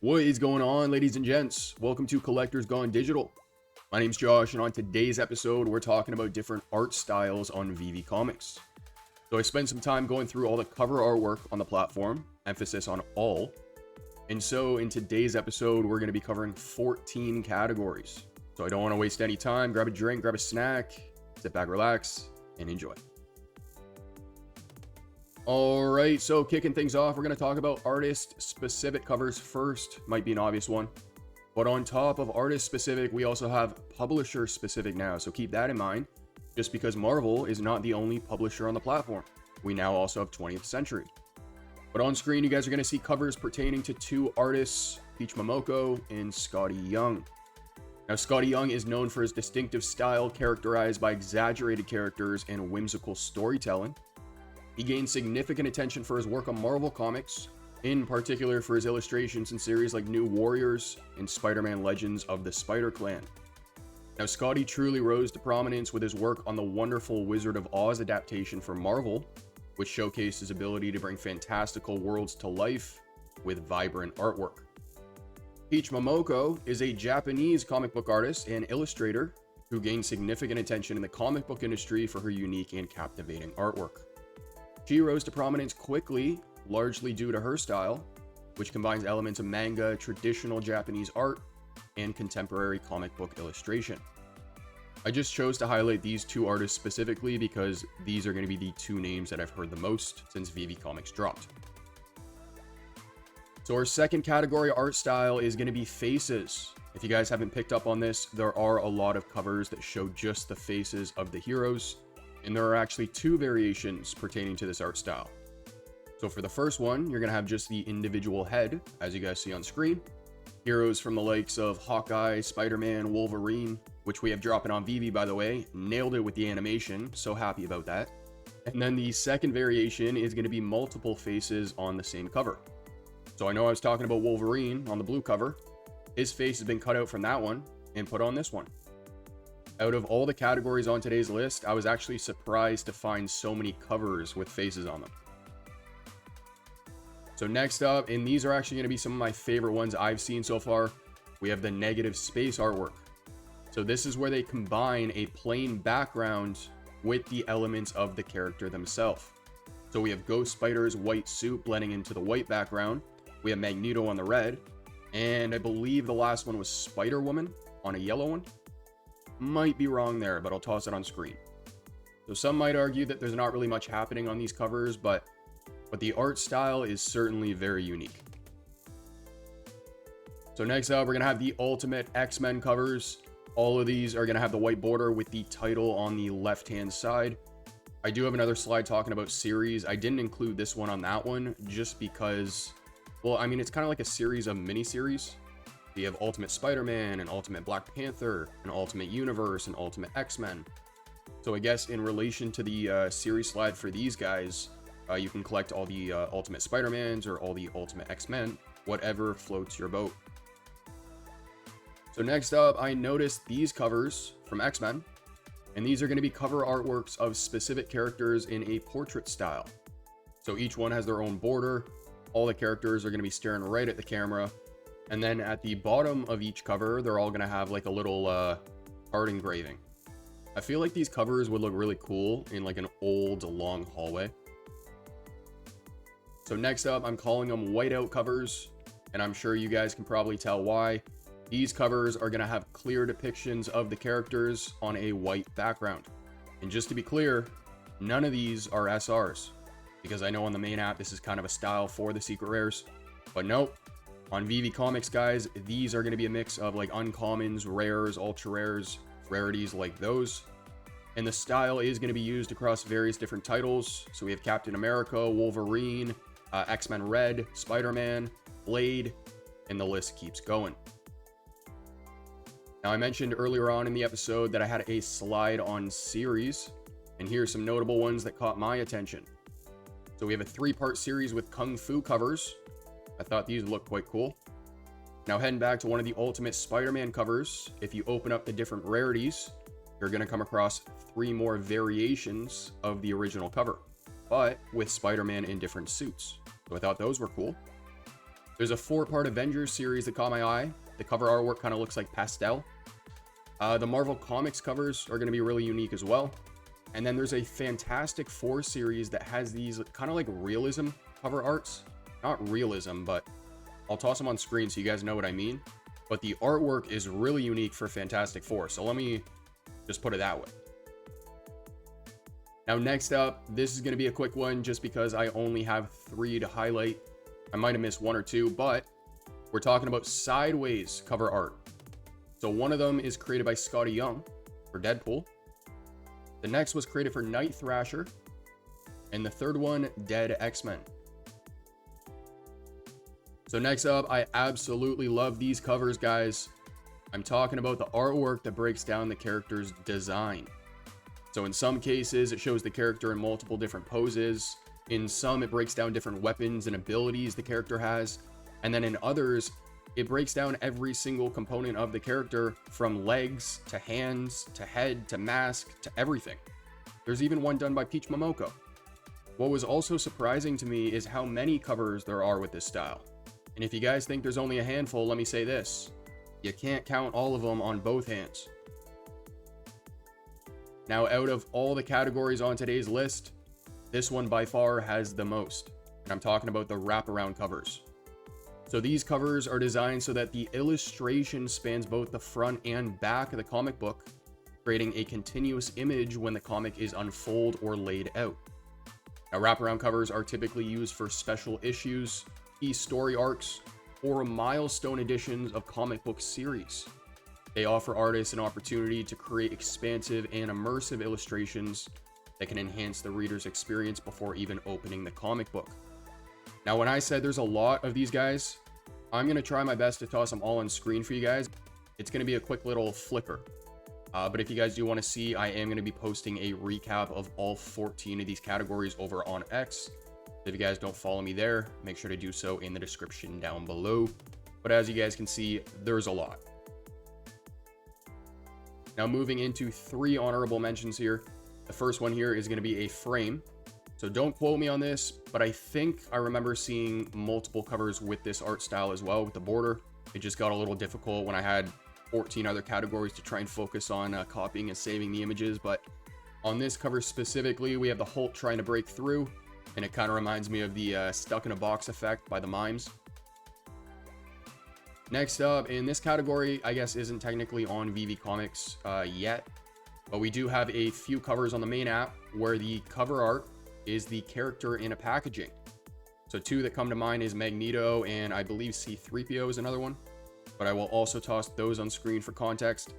What is going on, ladies and gents? Welcome to Collectors Gone Digital. My name's Josh, and on today's episode, we're talking about different art styles on VeVe Comics. So I spent some time going through all the cover artwork on the platform, emphasis on all. And so in today's episode, we're going to be covering 14 categories. So I don't want to waste any time. Grab a drink, grab a snack, sit back, relax, and enjoy. Alright, so kicking things off, we're going to talk about artist-specific covers first. Might be an obvious one. But on top of artist-specific, we also have publisher-specific now. So keep that in mind, just because Marvel is not the only publisher on the platform. We now also have 20th Century. But on screen, you guys are going to see covers pertaining to two artists, 𝗕𝗵𝗺𝗍𝗍 and Skottie Young. Now, Skottie Young is known for his distinctive style characterized by exaggerated characters and whimsical storytelling. He gained significant attention for his work on Marvel Comics, in particular for his illustrations in series like New Warriors and Spider-Man Legends of the Spider-Clan. Now, Skottie truly rose to prominence with his work on the wonderful Wizard of Oz adaptation for Marvel, which showcased his ability to bring fantastical worlds to life with vibrant artwork. 𝗕𝗵𝗺𝗍𝗍 is a Japanese comic book artist and illustrator who gained significant attention in the comic book industry for her unique and captivating artwork. She rose to prominence quickly, largely due to her style, which combines elements of manga, traditional Japanese art, and contemporary comic book illustration. I just chose to highlight these two artists specifically because these are going to be the two names that I've heard the most since VeVe Comics dropped. So our second category art style is going to be faces. If you guys haven't picked up on this, there are a lot of covers that show just the faces of the heroes. And there are actually two variations pertaining to this art style. So for the first one, you're going to have just the individual head, as you guys see on screen. Heroes from the likes of Hawkeye, Spider-Man, Wolverine, which we have dropping on VeVe, by the way. Nailed it with the animation, so happy about that. And then the second variation is going to be multiple faces on the same cover. So I know I was talking about Wolverine on the blue cover. His face has been cut out from that one and put on this one. Out of all the categories on today's list, I was actually surprised to find so many covers with faces on them. So next up, and these are actually going to be some of my favorite ones I've seen so far, we have the negative space artwork. So this is where they combine a plain background with the elements of the character themselves. So we have Ghost Spider's white suit blending into the white background. We have Magneto on the red. And I believe the last one was Spider-Woman on a yellow one. Might be wrong there, but I'll toss it on screen. So some might argue that there's not really much happening on these covers, but the art style is certainly very unique. So next up, we're going to have the Ultimate X-Men covers. All of these are going to have the white border with the title on the left-hand side. I do have another slide talking about series. I didn't include this one on that one just because, well, I mean, it's kind of like a series of mini-series. You have Ultimate Spider-Man and Ultimate Black Panther and Ultimate Universe and Ultimate X-Men. So I guess in relation to the series slide for these guys, you can collect all the Ultimate Spider-Mans or all the Ultimate X-Men, whatever floats your boat. So next up, I noticed these covers from X-Men, and these are going to be cover artworks of specific characters in a portrait style. So each one has their own border. All the characters are going to be staring right at the camera. And then at the bottom of each cover, they're all going to have like a little art engraving. I feel like these covers would look really cool in like an old long hallway. So next up, I'm calling them whiteout covers, and I'm sure you guys can probably tell why. These covers are going to have clear depictions of the characters on a white background. And just to be clear, none of these are SRs, because I know on the main app this is kind of a style for the secret rares, but nope. On VeVe Comics, guys, these are going to be a mix of like uncommons, rares, ultra rares, rarities like those. And the style is going to be used across various different titles. So we have Captain America, Wolverine, X-Men Red, Spider-Man, Blade, and the list keeps going. Now, I mentioned earlier on in the episode that I had a slide on series, and here's some notable ones that caught my attention. So we have a 3-part series with Kung Fu covers. I thought these looked quite cool. Now heading back to one of the Ultimate Spider-Man covers, if you open up the different rarities, you're going to come across 3 more variations of the original cover, but with Spider-Man in different suits. So I thought those were cool. There's a 4-part Avengers series that caught my eye. The cover artwork kind of looks like pastel. The Marvel Comics covers are going to be really unique as well. And then there's a Fantastic Four series that has these kind of like realism cover arts. Not realism, but I'll toss them on screen so you guys know what I mean. But the artwork is really unique for Fantastic Four. So let me just put it that way. Now, next up, this is going to be a quick one just because I only have 3 to highlight. I might have missed 1 or 2, but we're talking about Sideways cover art. So one of them is created by Scotty Young for Deadpool. The next was created for Night Thrasher. And the third one, Dead X-Men. So next up, I absolutely love these covers, guys. I'm talking about the artwork that breaks down the character's design. So in some cases, it shows the character in multiple different poses. In some, it breaks down different weapons and abilities the character has. And then in others, it breaks down every single component of the character, from legs to hands to head to mask to everything. There's even one done by 𝗕𝗵𝗄𝗧. What was also surprising to me is how many covers there are with this style. And if you guys think there's only a handful, let me say this: you can't count all of them on both hands. Now, out of all the categories on today's list, this one by far has the most. And I'm talking about the wraparound covers. So these covers are designed so that the illustration spans both the front and back of the comic book, creating a continuous image when the comic is unfolded or laid out. Now, wraparound covers are typically used for special issues, key story arcs, or milestone editions of comic book series. They offer artists an opportunity to create expansive and immersive illustrations that can enhance the reader's experience before even opening the comic book. Now, when I said there's a lot of these guys, I'm going to try my best to toss them all on screen for you guys. It's going to be a quick little flicker. But if you guys do want to see, I am going to be posting a recap of all 14 of these categories over on X. If you guys don't follow me there, make sure to do so in the description down below. But as you guys can see, there's a lot. Now, moving into 3 honorable mentions here. The first one here is going to be a frame. So don't quote me on this, but I think I remember seeing multiple covers with this art style as well, with the border. It just got a little difficult when I had 14 other categories to try and focus on copying and saving the images. But on this cover specifically, we have the Hulk trying to break through, and it kind of reminds me of the stuck in a box effect by the Mimes. Next up in this category, I guess isn't technically on VeVe Comics yet, but we do have a few covers on the main app where the cover art is the character in a packaging. So 2 that come to mind is Magneto, and I believe 𝗕𝗵𝗄𝗧 is another one, but I will also toss those on screen for context.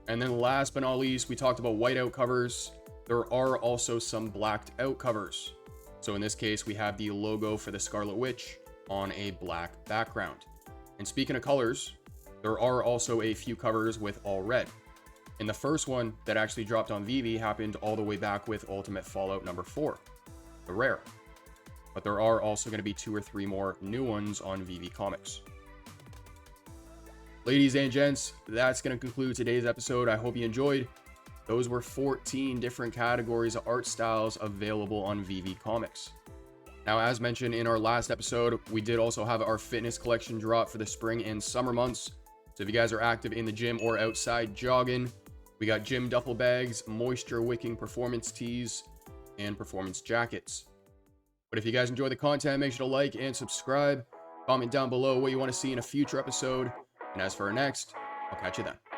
And then last but not least, we talked about whiteout covers. There are also some blacked out covers. So in this case, we have the logo for the Scarlet Witch on a black background. And speaking of colors, there are also a few covers with all red. And the first one that actually dropped on VeVe happened all the way back with Ultimate Fallout number 4, the rare. But there are also going to be 2 or 3 more new ones on VeVe Comics. Ladies and gents, that's going to conclude today's episode. I hope you enjoyed. Those were 14 different categories of art styles available on VeVe Comics. Now, as mentioned in our last episode, we did also have our fitness collection drop for the spring and summer months. So if you guys are active in the gym or outside jogging, we got gym duffel bags, moisture wicking performance tees, and performance jackets. But if you guys enjoy the content, make sure to like and subscribe. Comment down below what you want to see in a future episode. And as for our next, I'll catch you then.